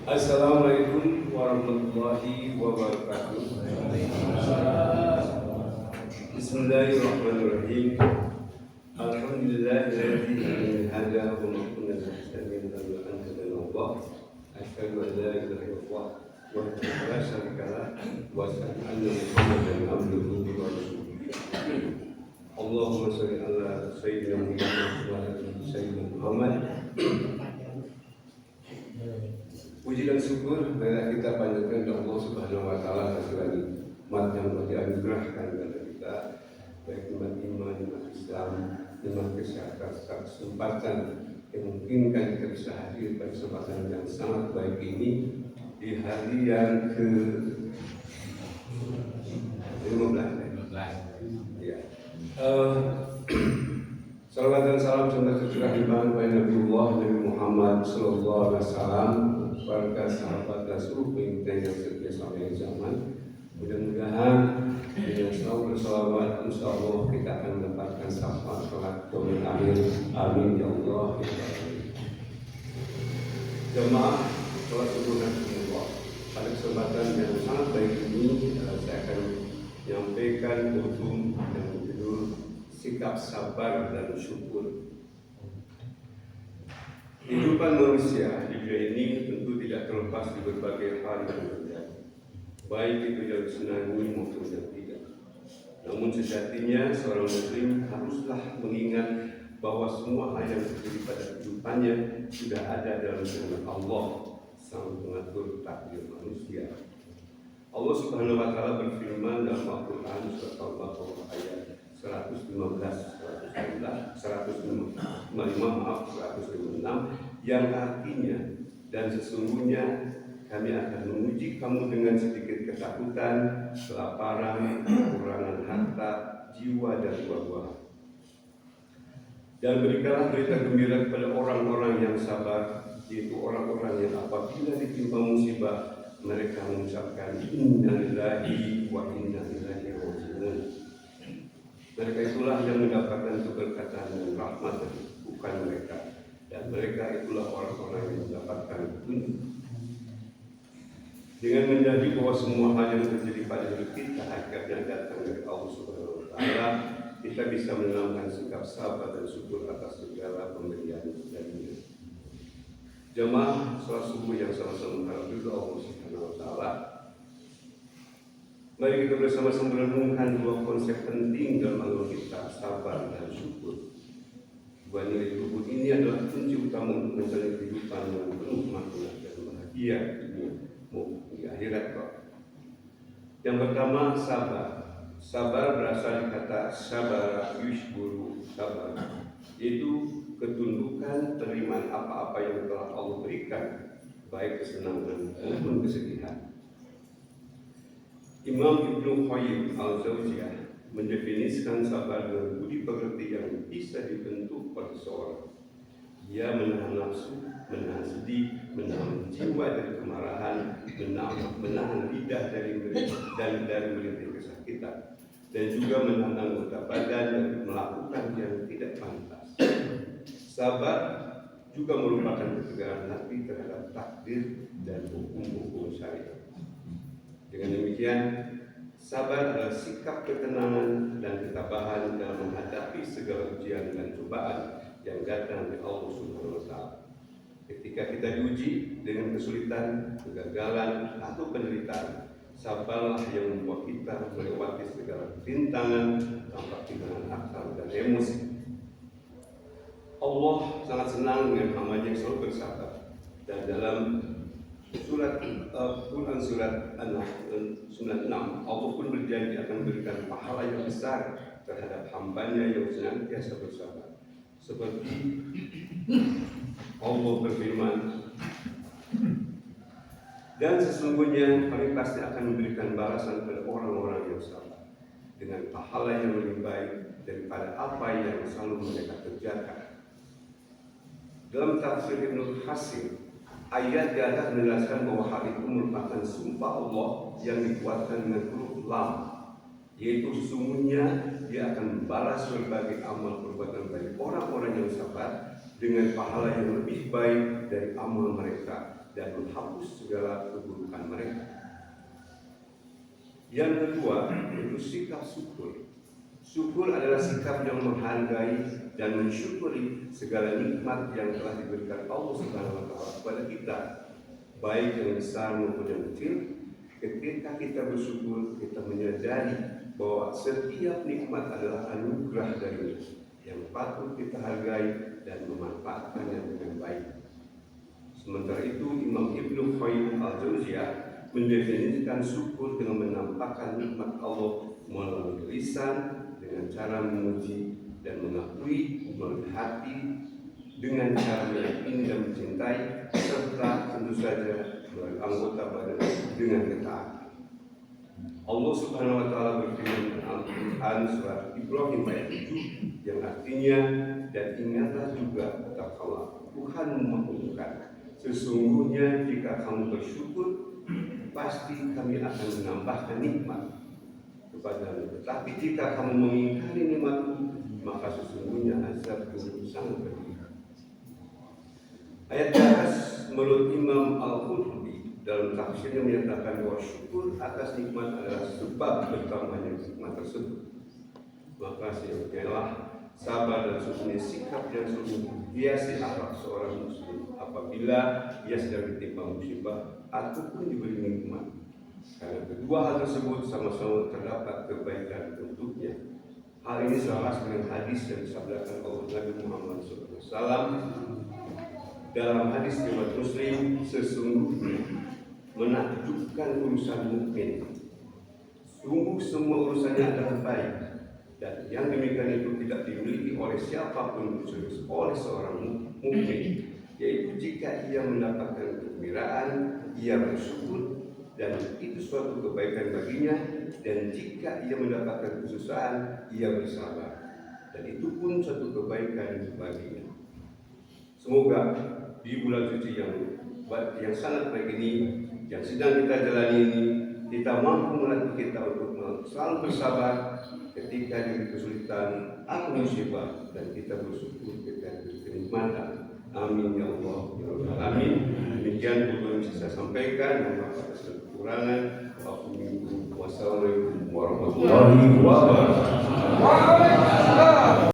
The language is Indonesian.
Assalamualaikum warahmatullahi wabarakatuh. Bismillahirrahmanirrahim. Alhamdulillahilladzi hada wa ma kunna nahtadiya laula an hadana Allah. Asyhadu an la ilaha illallah wa la syarika lah wa asyhadu anna Muhammadan abduhu wa rasuluh. Allahumma shalli ala sayyidina Muhammad wa ala sayyidina Muhammad. Puji dan syukur marilah kita panjatkan kepada Allah Subhanahu wa taala atas segala nikmat yang telah dianugerahkan kepada kita, baik nikmat iman, nikmat Islam, nikmat kesehatan, serta kesempatan yang memungkinkan kita bisa hadir pada kesempatan yang sangat baik ini di hari yang ke-15. Ya. Salawat dan salam semoga tercurah limpahkan kepada Nabiullah Nabi Muhammad sallallahu alaihi wasallam, keluarga, sahabat dan seluruh pengikutnya yang setia sampai zaman. Mudah-mudahan dengan selalu bersalawat insyaallah kita akan mendapatkan syafaat kelak yaumil akhir. Amin ya Allah. Jemaah salat subuh Allah. Pada kesempatan yang sangat baik ini saya akan menyampaikan hukum yang berjudul sikap sabar dan syukur. Kehidupan manusia di dunia ini tentu tidak terlepas di berbagai hal yang terjadi, baik itu yang disenangi maupun yang tidak. Namun sejatinya seorang muslim haruslah mengingat bahwa semua hal yang terjadi pada kehidupannya sudah ada dalam kehendak Allah sang pengatur takdir manusia. Allah Subhanahu wa taala berfirman dalam Al-Qur'an surat Al-Baqarah ayat 156 yang artinya, dan sesungguhnya kami akan menguji kamu dengan sedikit ketakutan, kelaparan, kekurangan harta, jiwa dan buah-buahan. Dan berikanlah berita gembira kepada orang-orang yang sabar, yaitu orang-orang yang apabila ditimpa musibah mereka mengucapkan inna lillahi wa inna ilaihi raji'un. Mereka itulah yang mendapatkan keberkatan dan rahmat, bukan mereka. Dan mereka itulah orang-orang yang mendapatkan petunjuk. Dengan menjadi bahwa semua hal yang terjadi pada hidup kita akhirnya datang dari Allah Subhanahu wa taala, kita bisa menanamkan sikap sabar dan syukur atas segala pemberian darinya. Jemaah salat subuh yang sama-sama menghargai Allah Subhanahu wa taala. Mari kita bersama-sama merenungkan dua konsep penting dalam agama kita, sabar dan syukur. Dua nilai luhur ini adalah kunci utama untuk menjalani kehidupan yang penuh makna dan bahagia maupun di akhirat. Yang pertama, sabar. Sabar berasal dari kata sabar yushburu sabar, yaitu ketundukan penerimaan apa-apa yang telah Allah berikan, baik kesenangan maupun kesedihan. Imam Ibnu Qayyim al-Jauziyah mendefinisikan sabar dengan budi pekerti yang bisa dibentuk oleh seseorang. Ia menahan nafsu, menahan sedih, menahan jiwa dari kemarahan, menahan lidah dari merintih kesakitan, dan juga menahan anggota badan dari melakukan yang tidak pantas. Sabar juga merupakan ketegaran hati terhadap takdir dan hukum-hukum syariat. Dengan demikian, sabar adalah sikap ketenangan dan ketabahan dalam menghadapi segala ujian dan cobaan yang datang dari Allah Subhanahu wa taala. Ketika kita diuji dengan kesulitan, kegagalan, atau penderitaan, sabarlah yang membuat kita melewati segala rintangan tanpa kehilangan akal dan emosi. Allah sangat senang dengan hamba-Nya yang selalu bersabar. Dan dalam surat Quran surat An-Nahl 96, Allah pun berjanji akan memberikan pahala yang besar terhadap hamba-Nya yang senantiasa bersabar. Seperti Allah berfirman, dan sesungguhnya kami pasti akan memberikan balasan kepada orang-orang yang sabar dengan pahala yang lebih baik daripada apa yang selalu mereka kerjakan. Dalam tafsir Ibnu Katsir, ayat di atas menjelaskan bahwa hal itu merupakan sumpah Allah yang dikuatkan dengan huruf lam, yaitu sesungguhnya Dia akan membalas berbagai amal perbuatan baik orang-orang yang sabar dengan pahala yang lebih baik dari amal mereka dan menghapus segala keburukan mereka. Yang kedua, itu sikap syukur. Syukur adalah sikap yang menghargai dan mensyukuri segala nikmat yang telah diberikan Allah Subhanahu wa Ta'ala kepada kita, baik yang besar maupun yang kecil. Ketika kita bersyukur, kita menyadari bahwa setiap nikmat adalah anugerah dari yang patut kita hargai dan memanfaatkannya dengan baik. Sementara itu, Imam Ibnu Qayyim al-Jauziyah mendefinisikan syukur dengan menampakkan nikmat Allah melalui lisan dengan cara memuji dan mengakui, melalui hati dengan cara meyakini dan mencintai, serta tentu saja melalui anggota badan dengan ketaatan. Allah Subhanahu wa Ta'ala berfirman dalam Al-Quran surat Ibrahim ayat 7 yang artinya, dan ingatlah juga kata Allah, Tuhan memaklumkan, sesungguhnya jika kamu bersyukur, pasti kami akan menambahkan nikmat kepadamu. Tetapi jika kamu mengingkari nikmatku, maka sesungguhnya azabku sangat pedih. Ayat atas menurut Imam Al-Qurtubi dalam tafsirnya menyatakan bahwa syukur atas nikmat adalah sebab bertambahnya nikmat tersebut. Maka seyogialah sabar dan sesungguhnya sikap yang sungguh hiasi akhlak seorang muslim apabila ia sedang ditimpa musibah ataupun diberi nikmat. Karena kedua hal tersebut sama-sama terdapat kebaikan untuknya. Hal ini selaras dengan hadis yang disabdakan oleh Nabi Muhammad SAW dalam hadis riwayat Muslim, sesungguhnya menakjubkan urusan mukmin. Sungguh semua urusannya adalah baik, dan yang demikian itu tidak dimiliki oleh siapapun kecuali oleh seorang mukmin, yaitu jika ia mendapatkan kegembiraan, ia bersyukur dan itu suatu kebaikan baginya, dan jika ia mendapatkan kesusahan, ia bersabar dan itu pun suatu kebaikan baginya. Semoga di bulan suci yang sangat baik ini, yang sedang kita jalani ini, kita mampu melatih kita untuk selalu bersabar ketika diberi kesulitan atau musibah, dan kita bersyukur ketika diberi kenikmatan. Amin ya Allah ya Rabbal alamin. Demikian yang bisa saya sampaikan. Mohon maaf atas kekurangan. Wassalamualaikum warahmatullahi wabarakatuh.